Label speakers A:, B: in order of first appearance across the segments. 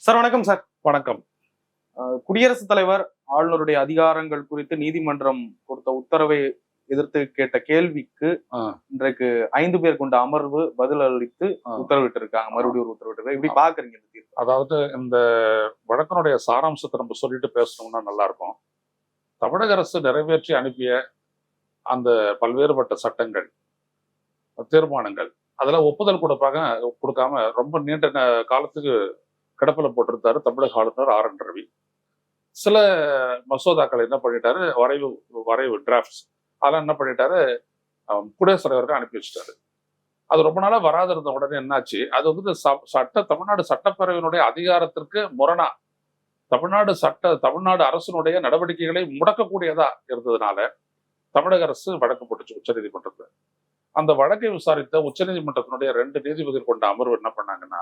A: Sir வணக்கம் sir.
B: வணக்கம்.
A: குடியரசுத் தலைவர் ஆளுநருடைய அதிகாரங்கள் குறித்து நீதிமன்றம் கொடுத்த உத்தரவை எதிர்த்து கேட்ட கேள்விக்கு இன்றைக்கு 5 பேர் கொண்ட அமர்வு பதில் அளித்து உத்தரவிட்டு இருக்காங்க. மறுபடியும் ஒரு உத்தரவிட்டு இப்படி பாக்குறீங்க இந்த தீர்ப்பு?
B: அதாவது இந்த வழக்கினுடைய சாராம்சத்தை நம்ம சொல்லிட்டு பேசணும்னா நல்லா இருக்கும். தமிழக அரசு நிறைவேற்றி அனுப்பிய அந்த பல்வேறுபட்ட சட்டங்கள், தீர்மானங்கள் அதெல்லாம் ஒப்புதல் கொடுக்காம ரொம்ப நீண்ட காலத்துக்கு கிடப்பில போட்டிருந்தாரு தமிழக ஆளுநர் RN ரவி. சில மசோதாக்கள் என்ன பண்ணிட்டாரு, வரைவு டிராப்ட்ஸ் அதெல்லாம் என்ன பண்ணிட்டாரு, குடியரசுத் தலைவருக்கு அனுப்பி வச்சுட்டாரு. அது ரொம்ப நாளா வராது இருந்த உடனே என்னாச்சு, அது வந்து தமிழ்நாடு சட்டப்பேரவையினுடைய அதிகாரத்திற்கு முரணா தமிழ்நாடு அரசினுடைய நடவடிக்கைகளை முடக்கக்கூடியதா இருந்ததுனால தமிழக அரசு வழக்கு போட்டுச்சு உச்சநீதிமன்றத்துல. அந்த வழக்கை விசாரித்த உச்சநீதிமன்றத்தினுடைய 2 நீதிபதிகள் கொண்ட அமர்வு என்ன பண்ணாங்கன்னா,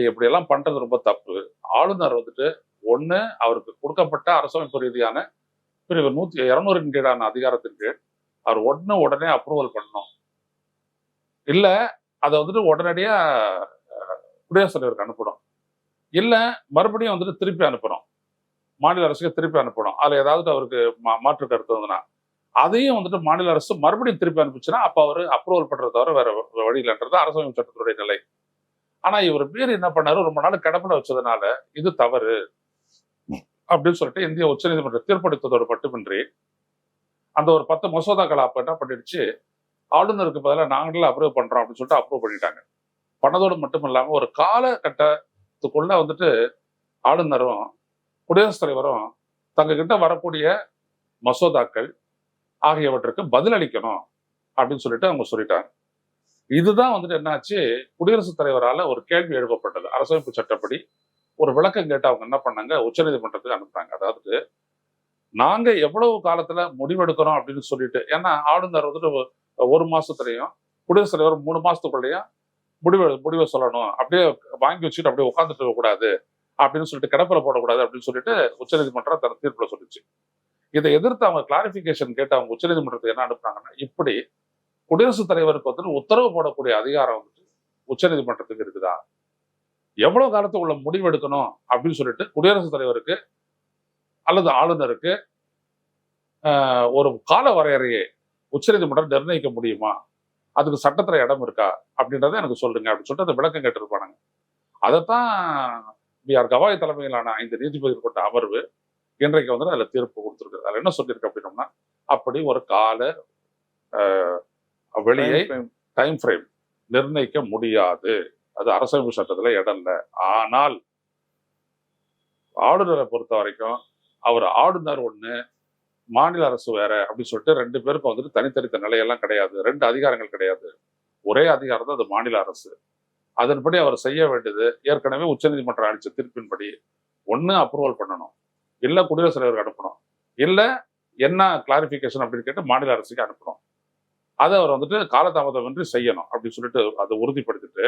B: எப்படியெல்லாம் பண்றது ரொம்ப தப்பு. ஆளுநர் வந்துட்டு ஒண்ணு அவருக்கு கொடுக்கப்பட்ட அரசமைப்பு ரீதியான பிரிவு 200 கீழான அதிகாரத்தின் கீழ் அவர் உடனே அப்ரூவல் பண்ணணும். இல்ல அதை வந்துட்டு உடனடியா குடியரசுத் தலைவருக்கு அனுப்பணும். இல்ல மறுபடியும் வந்துட்டு திருப்பி அனுப்பணும், மாநில அரசுக்கு திருப்பி அனுப்பணும். அதுல ஏதாவது அவருக்கு மாற்று கருத்து இருந்ததுன்னா அதையும் வந்துட்டு மாநில அரசு மறுபடியும் திருப்பி அனுப்பிச்சுன்னா அப்ப அவரு அப்ரூவல் பண்றத தவிர வேற வழி இல்லைன்றது அரசமைப்பு சட்டத்தினுடைய நிலை. ஆனா இவர் பேர் என்ன பண்ணாரு, ரொம்ப நாள் கடமையில வச்சதுனால இது தவறு அப்படின்னு சொல்லிட்டு இந்திய உச்சநீதிமன்ற தீர்ப்பளித்ததோடு மட்டுமின்றி அந்த ஒரு 10 மசோதாக்கள் அப்ப என்ன பண்ணிடுச்சு, ஆளுநருக்கு பதிலாக நாங்களே அப்ரூவ் பண்றோம் அப்படின்னு சொல்லிட்டு அப்ரூவ் பண்ணிட்டாங்க. பண்ணதோடு மட்டும் இல்லாம ஒரு காலகட்டத்துக்குள்ள வந்துட்டு ஆளுநரும் குடியரசுத் தலைவரும் தங்க கிட்ட வரக்கூடிய மசோதாக்கள் ஆகியவற்றுக்கு பதிலளிக்கணும் அப்படின்னு சொல்லிட்டு அவங்க சொல்லிட்டாங்க. இதுதான் வந்துட்டு என்னாச்சு, குடியரசுத் தலைவரால ஒரு கேள்வி எழுப்பப்பட்டது. அரசமைப்பு சட்டப்படி ஒரு விளக்கம் கேட்டு அவங்க என்ன பண்ணாங்க, உச்சநீதிமன்றத்துக்கு அனுப்புறாங்க. அதாவது நாங்க எவ்வளவு காலத்துல முடிவெடுக்கிறோம் அப்படின்னு சொல்லிட்டு, ஏன்னா ஆளுநர் வந்துட்டு 1 மாசத்துலயும் குடியரசுத் தலைவர் 3 மாசத்துக்குள்ளேயும் முடிவை சொல்லணும், அப்படியே வாங்கி வச்சுட்டு அப்படியே உட்காந்துட்டு இருக்க கூடாது அப்படின்னு சொல்லிட்டு கிடப்பில போடக்கூடாது அப்படின்னு சொல்லிட்டு உச்சநீதிமன்றம் தன் தீர்ப்புல சொல்லிச்சு. இதை எதிர்த்து அவங்க கிளாரிபிகேஷன் கேட்டு அவங்க உச்சநீதிமன்றத்துக்கு என்ன அனுப்புனாங்கன்னா, இப்படி குடியரசுத் தலைவருக்கு வந்துட்டு உத்தரவு போடக்கூடிய அதிகாரம் வந்துட்டு உச்சநீதிமன்றத்துக்கு இருக்குதா, எவ்வளவு காலத்துக்குள்ள முடிவு எடுக்கணும் அப்படின்னு சொல்லிட்டு குடியரசுத் தலைவருக்கு அல்லது ஆளுநருக்கு ஒரு கால வரையறையை உச்சநீதிமன்றம் நிர்ணயிக்க முடியுமா, அதுக்கு சட்டத்துல இடம் இருக்கா அப்படின்றத எனக்கு சொல்லுங்க அப்படின்னு சொல்லிட்டு அந்த விளக்கம் கேட்டிருப்பானுங்க. அதைத்தான் BR கவாய் தலைமையிலான 5 நீதிபதிகள் கொண்ட அமர்வு இன்றைக்கு வந்து அதுல தீர்ப்பு கொடுத்துருக்கு. அதுல என்ன சொல்லியிருக்கு அப்படின்னோம்னா, அப்படி ஒரு கால வெளியை டைம் ஃப்ரேம் நிர்ணயிக்க முடியாது, அது அரசமைப்பு சட்டத்துல இடம் இல்லை. ஆனால் ஆளுநரை பொறுத்த வரைக்கும் அவர் ஆளுநர் ஒண்ணு, மாநில அரசு வேற அப்படின்னு சொல்லிட்டு 2 பேருக்கும் வந்துட்டு தனித்தனித்த நிலையெல்லாம் கிடையாது, 2 அதிகாரங்கள் கிடையாது, ஒரே அதிகாரம் தான் அது மாநில அரசு. அதன்படி அவர் செய்ய வேண்டியது ஏற்கனவே உச்சநீதிமன்றம் அளிச்ச தீர்ப்பின்படி ஒண்ணு அப்ரூவல் பண்ணணும், இல்ல குடியரசுத் தலைவருக்கு அனுப்பணும், இல்ல என்ன கிளாரிபிகேஷன் அப்படின்னு கேட்டு மாநில அரசுக்கு அனுப்பணும். அதை அவர் வந்துட்டு காலதாமதமின்றி செய்யணும் அப்படின்னு சொல்லிட்டு அதை உறுதிப்படுத்திட்டு,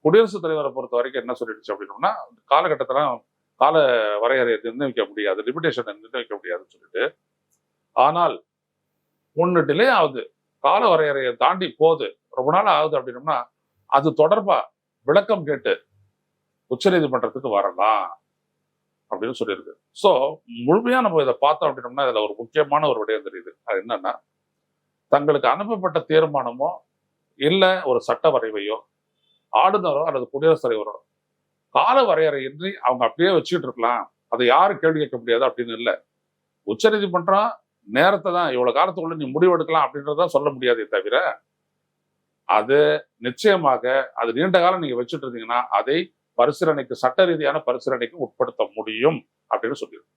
B: குடியரசுத் தலைவரை பொறுத்த வரைக்கும் என்ன சொல்லிடுச்சு அப்படின்னோம்னா, காலகட்டத்துல கால வரையறையை நிர்ணயிக்க முடியாது, லிமிடேஷனை நிர்ணயிக்க முடியாதுன்னு சொல்லிட்டு, ஆனால் ஒண்ணு டிலே ஆகுது, கால வரையறையை தாண்டி போகுது, ரொம்ப நாள் ஆகுது அப்படின்னோம்னா அது தொடர்பா விளக்கம் கேட்டு உச்சநீதிமன்றத்துக்கு வரலாம் அப்படின்னு சொல்லியிருக்கு. சோ முழுமையா நம்ம இதை பார்த்தோம் அப்படின்னோம்னா இதுல ஒரு முக்கியமான ஒரு விடயம் தெரியுது. அது என்னன்னா, தங்களுக்கு அனுப்பப்பட்ட தீர்மானமோ இல்ல ஒரு சட்ட வரைவையோ ஆளுநரோ அல்லது குடியரசுத் தலைவரோ கால வரையறையின்றி அவங்க அப்படியே வச்சுட்டு இருக்கலாம், அதை யாரும் கேள்வி கேட்க முடியாது அப்படின்னு இல்லை. உச்சநீதிமன்றம் நேரத்தை தான் இவ்வளவு காலத்துக்குள்ள நீ முடிவு எடுக்கலாம் அப்படின்றதான் சொல்ல முடியாதே தவிர, அது நிச்சயமாக அது நீண்ட காலம் நீங்க வச்சுட்டு இருந்தீங்கன்னா அதை பரிசீலனைக்கு, சட்ட ரீதியான பரிசீலனைக்கு உட்படுத்த முடியும் அப்படின்னு சொல்லியிருக்கு.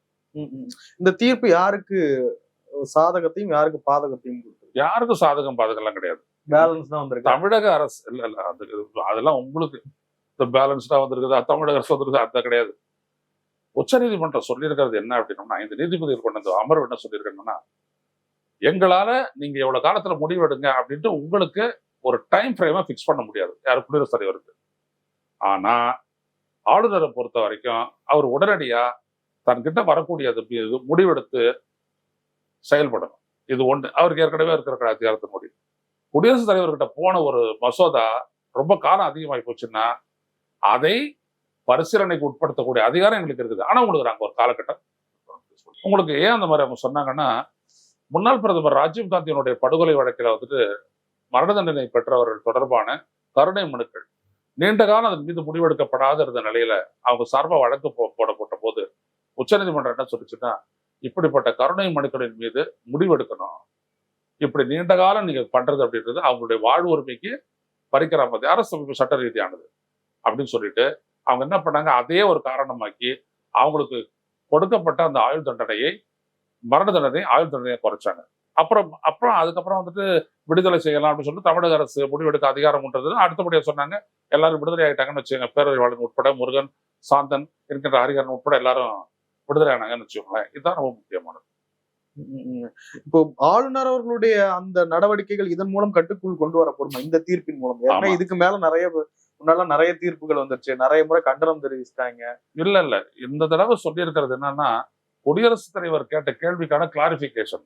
A: இந்த தீர்ப்பு யாருக்கு சாதகத்தையும் யாருக்கு பாதகத்தையும் கொடுத்தது?
B: யாருக்கும் சாதகம் பாதகம் எல்லாம் கிடையாது,
A: பேலன்ஸ் தான் வந்திருக்கு.
B: தமிழக அரசு இல்ல அதெல்லாம் உங்களுக்கு பேலன்ஸ்டா வந்திருக்குது, தமிழக அரசு வந்திருக்கு, அது கிடையாது. உச்சநீதிமன்றம் சொல்லியிருக்கிறது என்ன அப்படின்னா, 5 நீதிபதிகள் கொண்ட அந்த அமர்வு என்ன சொல்லியிருக்கேன்னா, எங்களால நீங்க எவ்வளவு காலத்துல முடிவெடுங்க அப்படின்ட்டு உங்களுக்கு ஒரு டைம் ஃப்ரேமை பிக்ஸ் பண்ண முடியாது யார் குடியரசுத் தலைவருக்கு. ஆனா ஆளுநரை பொறுத்த வரைக்கும் அவர் உடனடியா தன்கிட்ட வரக்கூடிய முடிவெடுத்து செயல்படணும். இது ஒண்ணு அவருக்கு ஏற்கனவே இருக்கிற அதிகாரத்தின் முடிவு. குடியரசுத் தலைவர்கிட்ட போன ஒரு மசோதா ரொம்ப காலம் அதிகமாகி போச்சுன்னா அதை பரிசீலனைக்கு உட்படுத்தக்கூடிய அதிகாரம் எங்களுக்கு இருக்குது. ஆனா உங்களுக்கு நாங்க ஒரு காலகட்டம் உங்களுக்கு ஏன் அந்த மாதிரி அவங்க சொன்னாங்கன்னா, முன்னாள் பிரதமர் ராஜீவ் காந்தியினுடைய படுகொலை வழக்கில் வந்துட்டு மரண தண்டனை பெற்றவர்கள் தொடர்பான கருணை மனுக்கள் நீண்ட காலம் அதன் மீது முடிவெடுக்கப்படாத இருந்த நிலையில அவங்க சார்பா வழக்கு போடப்பட்ட போது உச்சநீதிமன்றம் என்ன சொல்லிச்சுன்னா, இப்படிப்பட்ட கருணை மனுக்களின் மீது முடிவெடுக்கணும். இப்படி நீண்ட காலம் நீங்க பண்றது அப்படின்றது அவங்களுடைய வாழ்வு உரிமைக்கு பறிக்கிற மாதிரி அரசு சட்ட ரீதியானது அப்படின்னு சொல்லிட்டு அவங்க என்ன பண்ணாங்க, அதே ஒரு காரணமாக்கி அவங்களுக்கு கொடுக்கப்பட்ட அந்த ஆயுள் தண்டனையை மரண தண்டனை ஆயுள் தண்டனையை குறைச்சாங்க. அப்புறம் அதுக்கப்புறம் வந்துட்டு விடுதலை செய்யலாம் அப்படின்னு சொல்லிட்டு தமிழக அரசு முடிவெடுக்க அதிகாரம் உண்டது. அடுத்தபடியா சொன்னாங்க எல்லாரும் விடுதலை ஆயிட்டாங்கன்னு வச்சுக்கோங்க. பேரறிவாளன் உட்பட முருகன், சாந்தன் என்கின்ற ஹரிகரன் உட்பட எல்லாரும் விடுதலை ஆனாங்கன்னு வச்சுக்கோங்களேன். இதுதான் ரொம்ப முக்கியமானது.
A: இப்போ ஆளுநர் அவர்களுடைய அந்த நடவடிக்கைகள் இதன் மூலம் கட்டுக்குள் கொண்டு வரப்படுமா இந்த தீர்ப்பின் மூலம்? ஏன்னா இதுக்கு மேல முன்னால நிறைய தீர்ப்புகள் வந்துருச்சு, நிறைய முறை கண்டனம் தெரிவிச்சிட்டாங்க.
B: இல்ல இந்த தடவை சொல்லி இருக்கிறது என்னன்னா, குடியரசுத் தலைவர் கேட்ட கேள்விக்கான கிளாரிபிகேஷன்.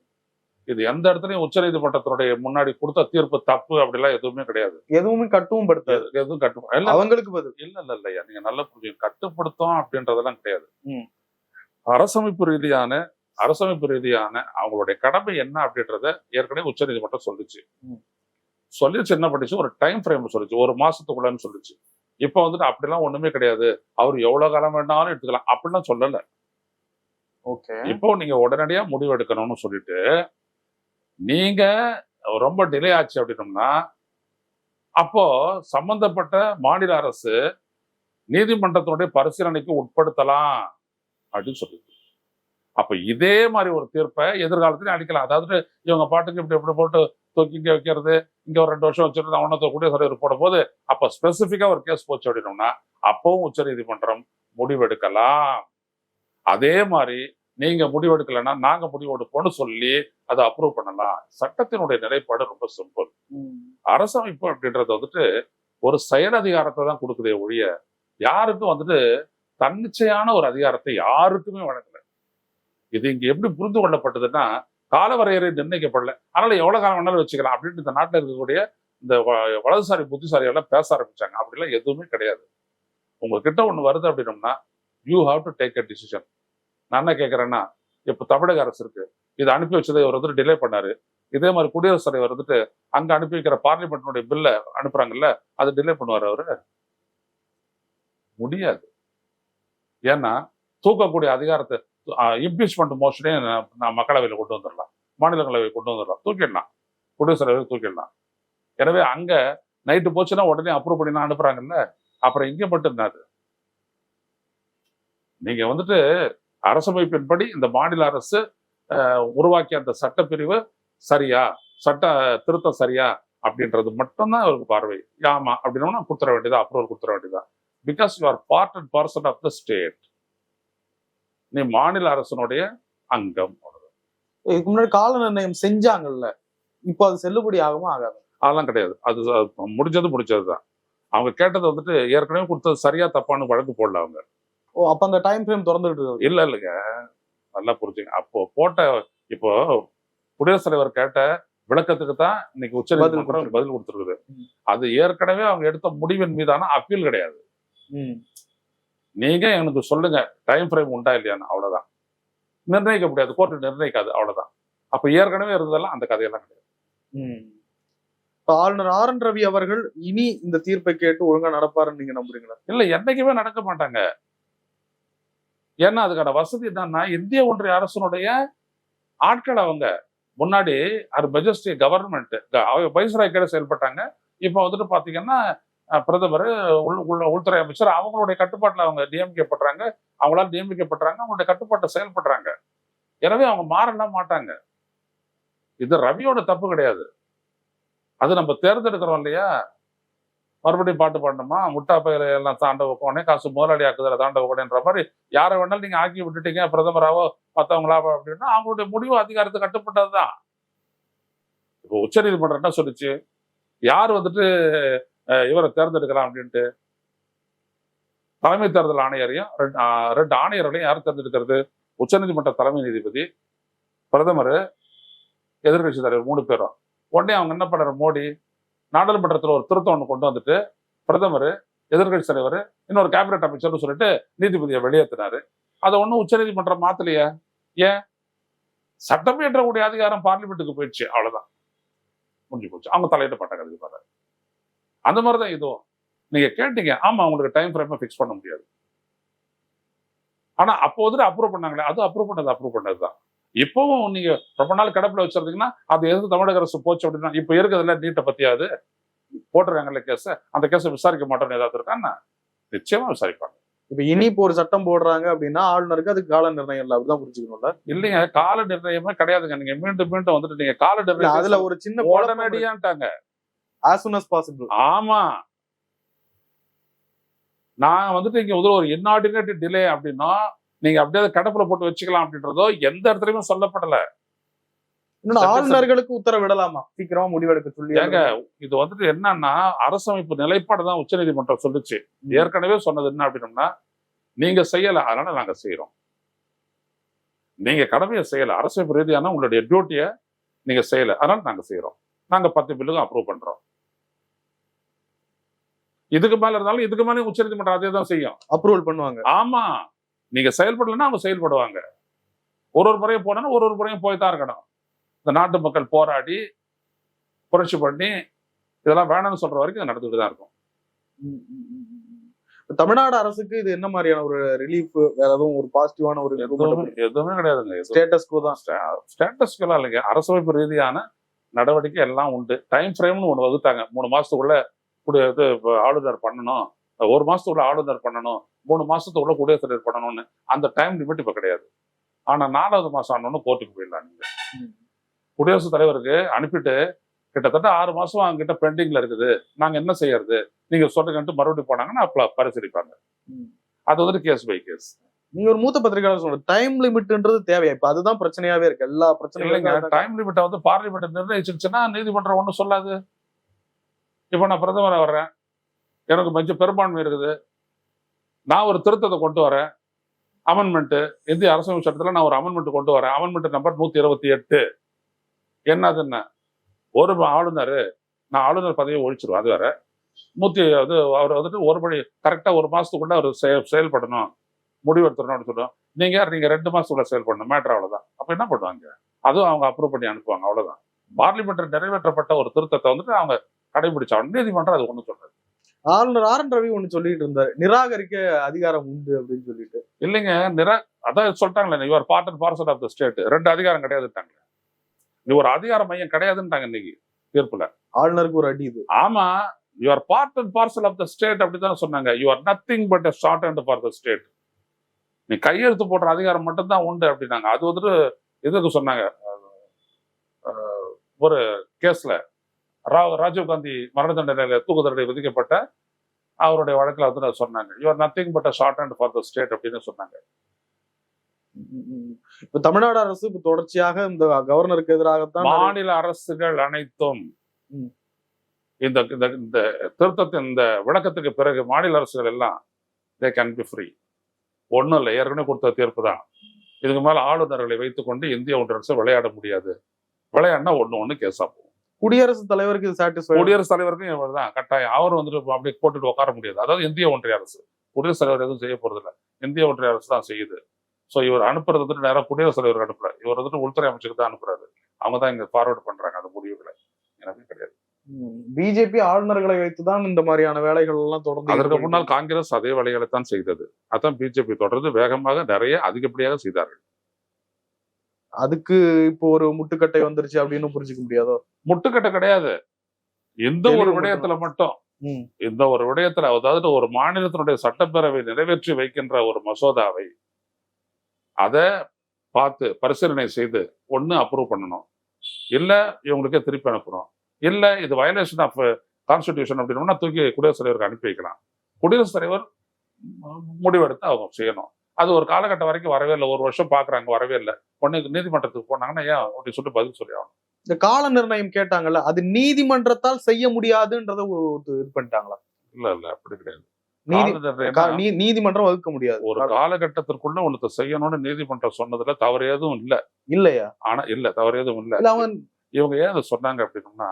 B: இது எந்த இடத்துலயும் உச்ச நீதிமன்றத்தினுடைய முன்னாடி கொடுத்த தீர்ப்பு தப்பு அப்படிலாம் எதுவுமே கிடையாது.
A: எதுவுமே கட்டுவும் படுத்தாது.
B: எதுவும் கட்டு
A: அவங்களுக்கு பதில்
B: இல்லையா நீங்க நல்லா புரியும். கட்டுப்படுத்தும் அப்படின்றதெல்லாம் கிடையாது. அரசமைப்பு ரீதியான அவங்களுடைய கடமை என்ன அப்படின்றத ஏற்கனவே உச்ச நீதிமன்றம் சொல்லிச்சு. என்ன பண்ணிச்சு, ஒரு டைம் ஃப்ரேம் சொல்லிச்சு, ஒரு மாசத்துக்குள்ளன்னு சொல்லிச்சு. இப்ப வந்துட்டு அப்படிலாம் ஒண்ணுமே கிடையாது, அவர் எவ்வளவு காலம் வேணாலும் எடுத்துக்கலாம் அப்படிலாம் சொல்லல. இப்போ நீங்க உடனடியா முடிவு எடுக்கணும்னு சொல்லிட்டு நீங்க ரொம்ப டிலே ஆச்சு அப்படின்னோம்னா அப்போ சம்பந்தப்பட்ட மாநில அரசு நீதிமன்றத்தினுடைய பரிசீலனைக்கு உட்படுத்தலாம் அப்படின்னு சொல்லிட்டு, அப்ப இதே மாதிரி ஒரு தீர்ப்பை எதிர்காலத்திலையும் அளிக்கலாம். அதாவது இவங்க பாட்டுக்கு இப்படி போட்டு தூக்கி இங்க வைக்கிறது, இங்க ஒரு 2 வருஷம் வச்சிருந்து அவனத்தை கூட தலைவர் போடும் போது அப்ப ஸ்பெசிபிக்கா ஒரு கேஸ் போச்சு அப்படின்னோம்னா அப்பவும் உச்ச நீதிமன்றம் முடிவெடுக்கலாம். அதே மாதிரி நீங்க முடிவெடுக்கலைன்னா நாங்க முடிவெடுப்போம்னு சொல்லி அதை அப்ரூவ் பண்ணலாம். சட்டத்தினுடைய நிலைப்பாடு ரொம்ப சிம்பிள். அரசமைப்பு அப்படின்றது வந்துட்டு ஒரு செயல் அதிகாரத்தை தான் கொடுக்குதே ஒழிய யாருக்கும் வந்துட்டு தன்னிச்சையான ஒரு அதிகாரத்தை யாருக்குமே வழங்கல. இது இங்க எப்படி புரிந்து கொள்ளப்பட்டதுன்னா, காலவரையறை நிர்ணயிக்கப்படல, அதனால எவ்வளவு காலம் வேணாலும் வச்சுக்கலாம் அப்படின்ட்டு இந்த நாட்டில் இருக்கக்கூடிய இந்த வலதுசாரி புத்திசாலியெல்லாம் பேச ஆரம்பிச்சாங்க. அப்படிலாம் எதுவுமே கிடையாது. உங்ககிட்ட ஒண்ணு வருது அப்படின்னோம்னா you have to take a decision. நான் என்ன கேட்கறேன்னா, இப்ப தமிழக அரசு இருக்கு, இதை அனுப்பி வச்சதை இவர் வந்துட்டு டிலே பண்ணாரு. இதே மாதிரி குடியரசுத் தலைவர் வந்துட்டு அங்க அனுப்பி வைக்கிற பார்லிமெண்ட்னுடைய பில்ல அனுப்புறாங்கல்ல, அதை டிலே பண்ணுவார் அவரு? முடியாது. ஏன்னா தூக்கக்கூடிய அதிகாரத்தை இம்பீச்மெண்ட் மோஷனே நான் மக்களவையில் கொண்டு வந்துடலாம், மாநிலங்களவை கொண்டு வந்துடலாம், தூக்கிடலாம், குடியரசுத் தலைவர் தூக்கிடலாம். எனவே அங்க நைட்டு போச்சுன்னா உடனே அப்ரூவ் பண்ணி அனுப்புறாங்கல்ல, அப்புறம் இங்க மட்டும் என்னது? நீங்க வந்துட்டு அரசமைப்பின்படி இந்த மாநில அரசு உருவாக்கிய அந்த சட்டப்பிரிவு சரியா, சட்ட திருத்தம் சரியா அப்படின்றது மட்டும்தான் அவருக்கு பார்வை. ஆமா அப்படின்னா கொடுத்துட வேண்டியதா, அப்ரூவல் கொடுத்துட வேண்டியதா. Because you are part and parcel of the state. நீ மாநில அரசனுடைய அங்கம்.
A: இதுக்கு முன்னாடி கால நிர்ணயம் செஞ்சாங்கல்ல, இப்போ அது செல்லுபடி ஆகுமா ஆகாது?
B: அதெல்லாம் கிடையாது. அது முடிஞ்சதுதான். அவங்க கேட்டது வந்துட்டு ஏற்கனவே கொடுத்தது சரியா தப்பான்னு வழக்கு போடல அவங்க.
A: அப்ப அந்த டைம் ஃப்ரேம் திறந்துட்டு
B: இல்லைங்க, நல்லா புரிஞ்சுங்க. அப்போ இப்போ குடியரசுத் தலைவர் கேட்ட விளக்கத்துக்கு தான் இன்னைக்கு உச்ச நீதிமன்றம் பதில் கொடுத்துருக்குது. அது ஏற்கனவே அவங்க எடுத்த முடிவின் மீதான அப்பீல் கிடையாது. நீங்க எனக்கு சொல்லுங்க டைம் ஃப்ரேம் உண்டா இல்லையான்னு, அவ்வளவுதான். நிர்ணயிக்க முடியாது, கோர்ட்டு நிர்ணயிக்காது, அவ்வளவுதான். அப்ப ஏற்கனவே இருந்ததெல்லாம் அந்த கதையெல்லாம் கிடையாது.
A: ஆளுநர் RN ரவி அவர்கள் இனி இந்த தீர்ப்பை கேட்டு ஒழுங்கா நடப்பாருன்னு நீங்க நம்புறீங்களா?
B: இல்ல, என்னைக்குமே நடக்க மாட்டாங்க. ஏன்னா அதுக்கான வசதி என்னன்னா, இந்திய ஒன்றிய அரசனுடைய ஆட்கள் அவங்க. முன்னாடி அது மெஜஸ்டி கவர்மெண்ட் வைஸ்ராய் கீழே செயல்பட்டாங்க. இப்ப வந்துட்டு பாத்தீங்கன்னா பிரதமர், உள்துறை அமைச்சர் அவங்களுடைய கட்டுப்பாட்டுல அவங்க நியமிக்கப்படுறாங்க, அவங்களால நியமிக்கப்படுறாங்க, அவங்களுடைய கட்டுப்பாட்டை செயல்படுறாங்க. எனவே அவங்க மாறலாம் மாட்டாங்க. இது ரவியோட தப்பு கிடையாது. அது நம்ம தேர்ந்தெடுக்கிறோம் இல்லையா, மறுபடியும் பாட்டு பாடணுமா, முட்டா பயில எல்லாம் தாண்ட வைக்கோனே, காசு முதலாளி ஆக்குதல தாண்ட வைக்கணுன்ற மாதிரி யாரை வேணாலும் நீங்க ஆக்கி விட்டுட்டீங்க பிரதமராவோ மற்றவங்களாவோ அப்படின்னா அவங்களுடைய முடிவு அதிகாரத்துக்கு கட்டுப்பட்டதுதான். இப்போ உச்ச நீதிமன்றம் என்ன சொல்லிச்சு, யார் வந்துட்டு இவரை தேர்ந்தெடுக்கலாம் அப்படின்ட்டு? தலைமை தேர்தல் ஆணையரையும் 2 ஆணையர்களையும் யார் தேர்ந்தெடுக்கிறது? உச்ச நீதிமன்ற தலைமை நீதிபதி, பிரதமர், எதிர்கட்சி தலைவர் 3 பேரும். உடனே அவங்க என்ன பண்றாரு, மோடி நாடாளுமன்றத்தில் ஒரு திருத்தம் ஒன்று கொண்டு வந்துட்டு பிரதமர் எதிர்கட்சி தலைவர் இன்னொரு கேபினட் அமைச்சர்னு சொல்லிட்டு நீதிபதியை வெளியேற்றினாரு. அதை ஒன்றும் உச்சநீதிமன்றம் மாத்தலையா? ஏன்? சட்டம் இயற்றக்கூடிய அதிகாரம் பார்லிமெண்ட்டுக்கு போயிடுச்சு, அவ்வளவுதான், முடிஞ்சு போச்சு. அவங்க தலையிட்ட பட்ட கருதி பாரு. அந்த மாதிரிதான் இதுவும். நீங்க கேட்டீங்க, ஆமா உங்களுக்கு டைம் ஃப்ரேம் ஃபிக்ஸ் பண்ண முடியாது. ஆனா அப்போ வந்துட்டு அப்ரூவ் பண்ணாங்களே, அது அப்ரூவ் பண்ணதுதான். இப்பவும் நீங்க ரொம்ப நாள் கிடப்பில் வச்சிருந்தீங்கன்னா அது எதிர்த்து தமிழக அரசு போச்சு அப்படின்னா, இப்ப இருக்கிறதுல நீட்டை பத்தியாவது போட்டுருக்காங்கல்ல கேஸ், அந்த கேஸை விசாரிக்க மாட்டோம்னு ஏதாவது இருக்கான்னா நிச்சயமா விசாரிப்பாங்க.
A: இப்ப இனி இப்போ ஒரு சட்டம் போடுறாங்க அப்படின்னா ஆளுநருக்கு அதுக்கு கால நிர்ணயம் இல்லை, அப்படிதான் புரிஞ்சுக்கணும்ல?
B: இல்லைங்க, கால நிர்ணயமே கிடையாதுங்க. நீங்க மீண்டும் மீண்டும் வந்துட்டு நீங்க கால நிர்ணயம்
A: அதுல ஒரு சின்ன
B: உடனடியான்ட்டாங்க,
A: as soon as possible.
B: ஆமா, நான் வந்துட்டு இங்க வந்து ஒரு இன்ஆர்டினேட் டிலே அப்படின்னா நீங்க அப்படியே கடப்புல போட்டு வச்சுக்கலாம் அப்படின்றதோ எந்த இடத்துலயுமே சொல்லப்படல.
A: இன்னொன்னு ஆளுநர்களுக்கு உத்தரவிடலாமா சீக்கிரமா முடிவெடுக்க சொல்லி?
B: ஏங்க, இது வந்துட்டு என்னன்னா அரசமைப்பு நிலைப்பாடு தான் உச்சநீதிமன்றம் சொல்லுச்சு. ஏற்கனவே சொன்னது என்ன அப்படின்னம்னா, நீங்க செய்யல அதனால நாங்க செய்யறோம். நீங்க கடமையை செய்யல, அரசமைப்பு ரீதியான உங்களுடைய டியூட்டியை நீங்க செய்யல அதனால நாங்க செய்யறோம். நாங்க 10 பில்லுக்கும் அப்ரூவ் பண்றோம். இதுக்கு மேல இருந்தாலும் இதுக்கு மேலே உச்சநீதிமன்றம் அதே தான் செய்யும்,
A: அப்ரூவல் பண்ணுவாங்க.
B: ஆமா, நீங்க செயல்படலன்னா அவங்க செயல்படுவாங்க. ஒரு முறையும் போனா ஒரு முறையும் போய் தான் இருக்கணும். இந்த நாட்டு மக்கள் போராடி புரட்சி பண்ணி இதெல்லாம் வேணும்னு சொல்ற வரைக்கும் நடந்துட்டு தான் இருக்கும்.
A: தமிழ்நாடு அரசுக்கு இது என்ன மாதிரியான ஒரு ரிலீஃப், வேற எதுவும் ஒரு பாசிட்டிவான ஒரு
B: எதுவுமே கிடையாதுங்க.
A: ஸ்டேட்டஸ் கோ தான்.
B: ஸ்டேட்டஸ் கோலாம் இல்லைங்க, அரசமைப்பு ரீதியான நடவடிக்கை எல்லாம் உண்டு. டைம் ஃப்ரேம்னு ஒண்ணு வகுத்தாங்க. 3 மாசத்துக்குள்ள இது ஆளுநர் பண்ணணும், 1 மாசத்துக்குள்ள ஆளுநர் பண்ணணும், 3 மாசத்துக்குள்ள குடியரசுத் தலைவர் பண்ணணும்னு. அந்த டைம் லிமிட் இப்ப கிடையாது. ஆனா 4வது மாசம் ஆனோன்னு கோர்ட்டுக்கு போயிடலாம். நீங்க குடியரசுத் தலைவருக்கு அனுப்பிட்டு கிட்டத்தட்ட 6 மாசம் அங்கிட்ட பெண்டிங்ல இருக்குது, நாங்க என்ன செய்யறது நீங்க சொல்லுங்கன்ட்டு மறுபடியும் போனாங்கன்னா அப்ப பரிசீலிப்பாங்க. அது வந்துட்டு கேஸ் பை கேஸ்.
A: நீங்க ஒரு மூத்த பத்திரிகையாளர் சொல்ற டைம் லிமிட்ன்றது தேவையா? இப்ப அதுதான் பிரச்சனையாவே இருக்கு. எல்லா பிரச்சனையும்
B: டைம் லிமிட்டை வந்து பார்லிமெண்ட் நிர்ணயிச்சிருச்சுன்னா நீதிமன்றம் ஒண்ணும் சொல்லாது. இப்ப நான் பிரதமரை வர்றேன், எனக்கு கொஞ்சம் பெரும்பான்மை இருக்குது, நான் ஒரு திருத்தத்தை கொண்டு வரேன், அமெண்ட்மெண்ட், இந்திய அரசியல் சட்டத்துல நான் ஒரு அமெண்ட்மெண்ட் கொண்டு வரேன், அமெண்ட்மெண்ட் நம்பர் 128. என்னதுன்னா ஒரு ஆளுநர், நான் ஆளுநர் பதவியை ஒழிச்சிருவேன், அது வேற. அவர் வந்துட்டு ஒருபடி கரெக்டா 1 மாசத்துக்குள்ள அவர் செயல்படணும், முடிவெடுத்துடணும்னு சொல்லுவோம். நீங்க 2 மாசத்துக்குள்ள செயல்படணும், மேட்டர், அவ்வளவுதான். அப்ப என்ன பண்ணுவாங்க? அதுவும் அவங்க அப்ரூவ் பண்ணி அனுப்புவாங்க, அவ்வளவுதான். பார்லிமெண்ட் நிறைவேற்றப்பட்ட ஒரு திருத்தத்தை வந்துட்டு அவங்க கடைபிடிச்சாங்க. நீதிமன்றம் அது ஒண்ணு சொல்றது.
A: ஆளுநர் ஆர் என் ரவி ஒண்ணு சொல்லிட்டு இருந்தாரு, நிராகரிக்க அதிகாரம் உண்டு அப்படின்னு சொல்லிட்டு.
B: இல்லைங்க, அதான் சொல்லிட்டாங்களே, you are part and parcel of the state. 2 அதிகாரம் கிடையாதுட்டாங்க. நீ ஒரு அதிகார மையம் கிடையாதுன்னுட்டாங்க இன்னைக்கு தீர்ப்புல.
A: ஆளுநருக்கு ஒரு அடி இது.
B: ஆமா, you are part and parcel of the state அப்படிதான் சொன்னாங்க. You are nothing but a short hand for the state. நீ கையெழுத்து போடுற அதிகாரம் மட்டும்தான் உண்டு அப்படின்னாங்க. அது வந்துட்டு இதுக்கு சொன்னாங்க, ஒரு கேஸ்ல ராஜீவ்காந்தி மரண தண்டனை தூக்கு தண்டனை விதிக்கப்பட்ட அவருடைய வழக்கில் வந்து சொன்னாங்க, you are nothing but a short hand for the state அப்படின்னு சொன்னாங்க.
A: இப்ப தமிழ்நாடு அரசு இப்ப தொடர்ச்சியாக இந்த கவர்னருக்கு எதிராகத்தான்
B: மாநில அரசுகள் அனைத்தும் இந்த திருத்தத்தின் இந்த விளக்கத்துக்கு பிறகு மாநில அரசுகள் எல்லாம் they can be free. ஒன்றும் இல்லை, ஏற்கனவே கொடுத்த தீர்ப்பு தான். இதுக்கு மேல ஆளுநர்களை வைத்துக்கொண்டு இந்திய ஒன்றிய அரசு விளையாட முடியாது. விளையாடினா ஒண்ணு கேஸா போகும்.
A: குடியரசுத் தலைவருக்கு சாட்டிஸ்ஃபை,
B: குடியரசுத் தலைவருக்கும் இவ்வளவுதான் கட்டாயம். அவர் வந்துட்டு அப்படி போட்டுட்டு உட்கார முடியாது. அதாவது இந்திய ஒன்றிய அரசு, குடியரசுத் தலைவர் எதுவும் செய்ய போறது இல்லை, இந்திய ஒன்றிய அரசு தான் செய்யுது. ஸோ இவர் அனுப்புறது வந்துட்டு நேரம் குடியரசுத் தலைவருக்கு அனுப்புற, இவர் வந்துட்டு உள்துறை அமைச்சருக்கு தான் அனுப்புறாரு. அவங்க தான் இங்க ஃபார்வர்ட் பண்றாங்க அந்த முடிவுகளை. எனக்கு கிடையாது.
A: பிஜேபி ஆளுநர்களை வைத்துதான் இந்த மாதிரியான வேலைகள் எல்லாம் தொடர்ந்து.
B: அதற்கு முன்னால் காங்கிரஸ் அதே வேலைகளை தான் செய்தது. அதான் பிஜேபி தொடர்ந்து வேகமாக நிறைய அதிகப்படியாக செய்தார்கள்.
A: அதுக்கு இப்போ ஒரு முட்டுக்கட்டை வந்துருச்சு அப்படின்னு புரிஞ்சுக்க முடியாதோ?
B: முட்டுக்கட்டை கிடையாது, இந்த ஒரு விடயத்துல மட்டும். இந்த ஒரு விடயத்துல, அதாவது ஒரு மாநிலத்தினுடைய சட்டப்பேரவை நிறைவேற்றி வைக்கின்ற ஒரு மசோதாவை அதை பார்த்து பரிசீலனை செய்து ஒண்ணு அப்ரூவ் பண்ணணும், இல்ல இவங்களுக்கே திருப்பி அனுப்பணும், இல்ல இது வயலேஷன் ஆஃப் கான்ஸ்டிடியூஷன் அப்படின்னா தூக்கி குடியரசுத் தலைவருக்கு அனுப்பி வைக்கலாம். குடியரசுத் தலைவர் முடிவெடுத்து அவங்க செய்யணும். அது ஒரு காலகட்டம் வரைக்கும் வரவே இல்லை, 1 வருஷம் பாக்குறாங்க, வரவே இல்லை. உடனே நீதிமன்றத்துக்கு போனாங்கன்னா ஏன் அப்படின்னு சொல்லிட்டு பதில் சொல்லி ஆகணும்.
A: இந்த கால நிர்ணயம் கேட்டாங்கல்ல, அது நீதிமன்றத்தால் செய்ய முடியாதுன்றத இது பண்ணிட்டாங்களா?
B: இல்ல அப்படி கிடையாது.
A: நீதிமன்றம் வகுக்க முடியாது.
B: ஒரு காலகட்டத்திற்குள்ள ஒண்ணு செய்யணும்னு நீதிமன்றம் சொன்னதுல தவறு எதுவும் இல்ல.
A: இல்லையா?
B: ஆனா இல்ல, தவறு எதுவும் இல்ல. இவங்க ஏன் அதை சொன்னாங்க அப்படின்னா,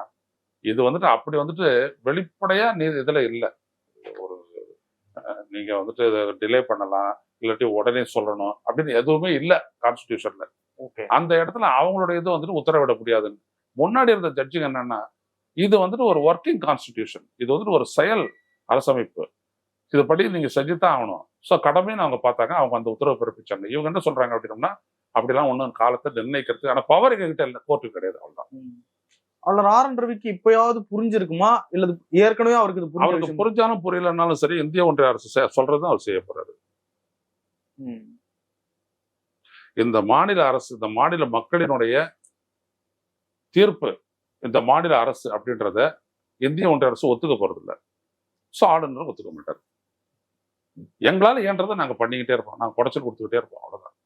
B: இது வந்துட்டு அப்படி வந்துட்டு வெளிப்படையா இதுல இல்ல. ஒரு நீங்க வந்துட்டு டிலே பண்ணலாம், இல்லாட்டி உடனே சொல்லணும் அப்படின்னு எதுவுமே இல்லை கான்ஸ்டிடியூஷன்ல.
A: ஓகே.
B: அந்த இடத்துல அவங்களுடைய இது வந்துட்டு உத்தரவிட முடியாதுன்னு. முன்னாடி இருந்த ஜட்ஜுங்க என்னன்னா, இது வந்துட்டு ஒரு ஒர்க்கிங் கான்ஸ்டிடியூஷன், இது வந்துட்டு ஒரு செயல் அரசமைப்பு, இதுபடி நீங்க செஞ்சுதான் ஆகணும். ஸோ கடமைன்னு அவங்க பார்த்தாங்க, அவங்க அந்த உத்தரவு பிறப்பிச்சாங்க. இவங்க என்ன சொல்றாங்க அப்படின்னோம்னா, அப்படிலாம் ஒன்றும் காலத்தை நிர்ணயிக்கிறது ஆனா பவர் எங்ககிட்ட இல்லை, கோர்ட்டு கிடையாது, அவ்வளவுதான்.
A: ஆளுநர் ஆர்.என். ரவிக்கு இப்பயாவது புரிஞ்சிருக்குமா இல்ல ஏற்கனவே அவருக்கு இது
B: அவருக்கு புரிஞ்சாலும் புரியலன்னாலும் சரி, இந்திய ஒன்றிய அரசு சொல்றதும் அவர் செய்ய போறாரு. இந்த மாநில அரசு, இந்த மாநில மக்களினுடைய தீர்ப்பு, இந்த மாநில அரசு அப்படின்றத இந்திய ஒன்றிய அரசு ஒத்துக்க போறது இல்லை. ஸோ ஆளுநர் ஒத்துக்க மாட்டார். எங்களால இயன்றதை நாங்க பண்ணிக்கிட்டே இருப்போம், நாங்க குடைச்சல் கொடுத்துக்கிட்டே இருப்போம், அவ்வளவுதான்.